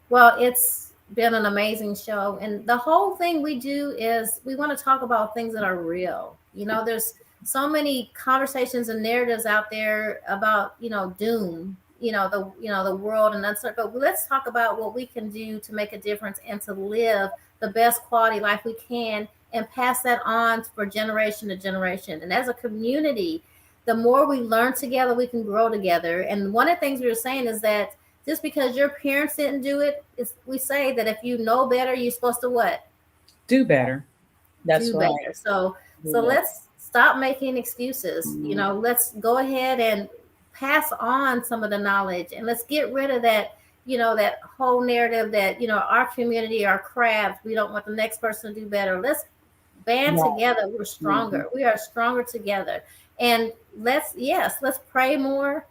Well, it's been an amazing show, and the whole thing we do is we want to talk about things that are real. There's so many conversations and narratives out there about doom, the world and uncertainty. But let's talk about what we can do to make a difference and to live the best quality life we can, and pass that on for generation to generation. And as a community, the more we learn together, we can grow together. And one of the things we were saying is that just because your parents didn't do it, we say that if you know better, you're supposed to what? Do better. That's right. Better. So let's stop making excuses. Let's go ahead and pass on some of the knowledge, and let's get rid of that, that whole narrative that, our community are crabs. We don't want the next person to do better. Let's band together. We're stronger. We are stronger together. And let's pray more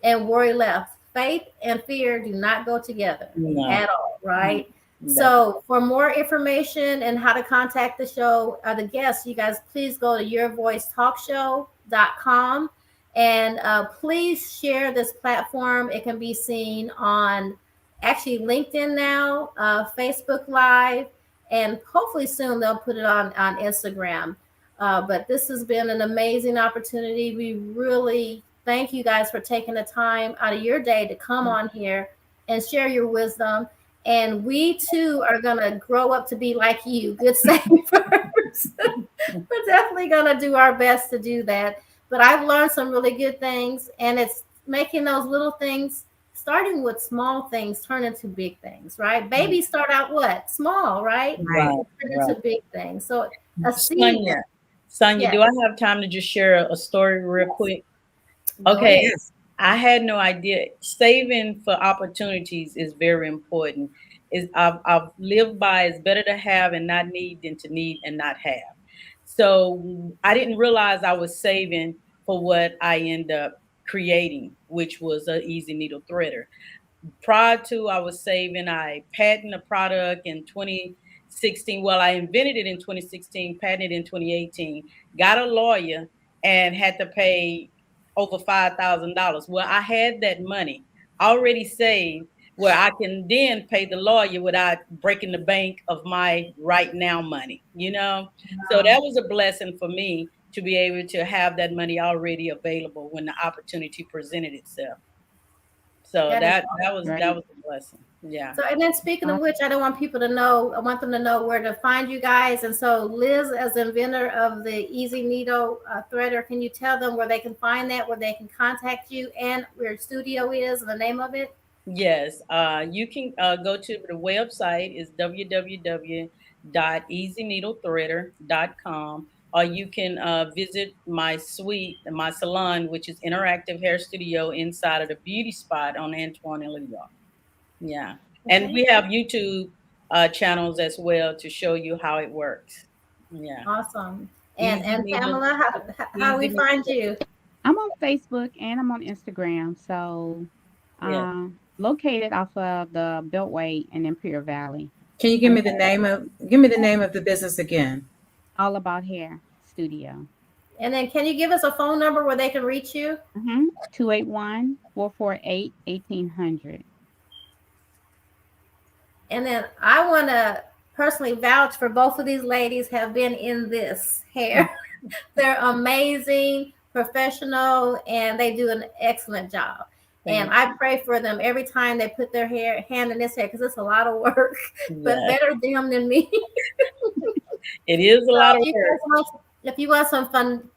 and worry less. Faith and fear do not go together at all, right? No. So for more information and how to contact the show, the guests, you guys, please go to yourvoicetalkshow.com, and please share this platform. It can be seen on actually LinkedIn now, Facebook Live, and hopefully soon they'll put it on Instagram. But this has been an amazing opportunity. We really thank you guys for taking the time out of your day to come on here and share your wisdom. And we too are going to grow up to be like you, good savers. We're definitely going to do our best to do that. But I've learned some really good things, and it's making those little things, starting with small things, turn into big things, right? Babies start out what? Small, right? Turn into big things. So a seed. Sonia, do I have time to just share a story real quick? Go Okay, ahead. Yes. I had no idea. Saving for opportunities is very important. Is I've lived by it's better to have and not need than to need and not have. So I didn't realize I was saving for what I end up creating, which was an easy needle threader. Prior to I was saving, I patented a product in 2016. Well, I invented it in 2016, patented in 2018, got a lawyer and had to pay over $5,000. Well, I had that money already saved where I can then pay the lawyer without breaking the bank of my right now money, you know? So that was a blessing for me to be able to have that money already available when the opportunity presented itself. So That is that was Right. a blessing. Yeah. so. And then speaking of Awesome. which, I don't want people to know. I want them to know where to find you guys. And so, Liz, as inventor of the Easy Needle threader, can you tell them where they can find that, where they can contact you, and where your studio is, and the name of it? Yes. You can go to the website is www.easyneedlethreader.com, or you can visit my suite, my salon, which is Interactive Hair Studio inside of the Beauty Spot on Antoine and Leon. Yeah. And Okay. we have YouTube channels as well to show you how it works. Yeah. Awesome. Easy And needle, Pamela, how do we easy needle. find you? I'm on Facebook and I'm on Instagram. So, Yes. located off of the Beltway in Imperial Valley. Can you give me the name of the business again? All About Hair Studio. And then can you give us a phone number where they can reach you? 281-448-1800. And then I want to personally vouch for both of these ladies have been in this hair. They're amazing, professional, and they do an excellent job. And I pray for them every time they put their hand in this hair because it's a lot of work, but Yes. better them than me. It is a lot of work. If you want some fun,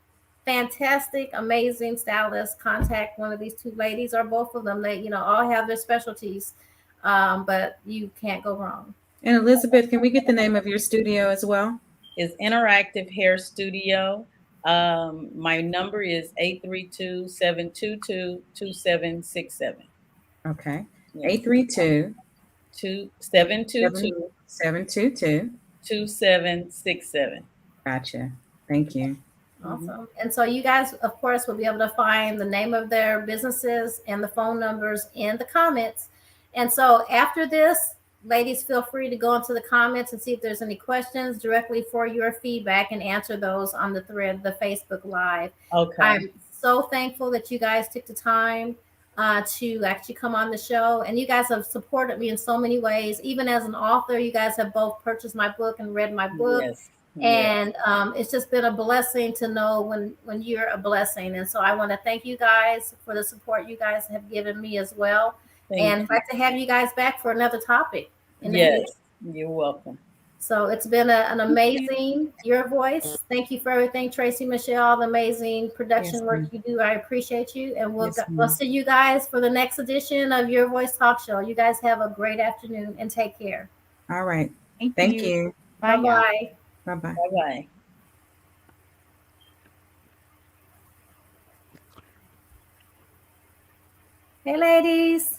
fantastic, amazing stylists, contact one of these two ladies or both of them. They, all have their specialties, but you can't go wrong. And Elizabeth, can we get the name of your studio as well? It's Interactive Hair Studio. My number is 832-722-2767. Okay. Yes. 832-722. 2767. Gotcha. Thank you. Awesome. And so you guys, of course, will be able to find the name of their businesses and the phone numbers in the comments. And so after this, ladies, feel free to go into the comments and see if there's any questions directly for your feedback and answer those on the thread, the Facebook Live. Okay. I'm so thankful that you guys took the time to actually come on the show. And you guys have supported me in so many ways. Even as an author, you guys have both purchased my book and read my book. Yes. And it's just been a blessing to know when you're a blessing. And so I want to thank you guys for the support you guys have given me as well. And I'd like to have you guys back for another topic. Yes, you're welcome. So it's been an amazing Your Voice. Thank you for everything, Tracy Michelle, the amazing production work you do. I appreciate you. And we'll see you guys for the next edition of Your Voice Talk Show. You guys have a great afternoon and take care. All right. Thank you. you. Bye-bye. Bye-bye. Bye-bye. Hey, ladies.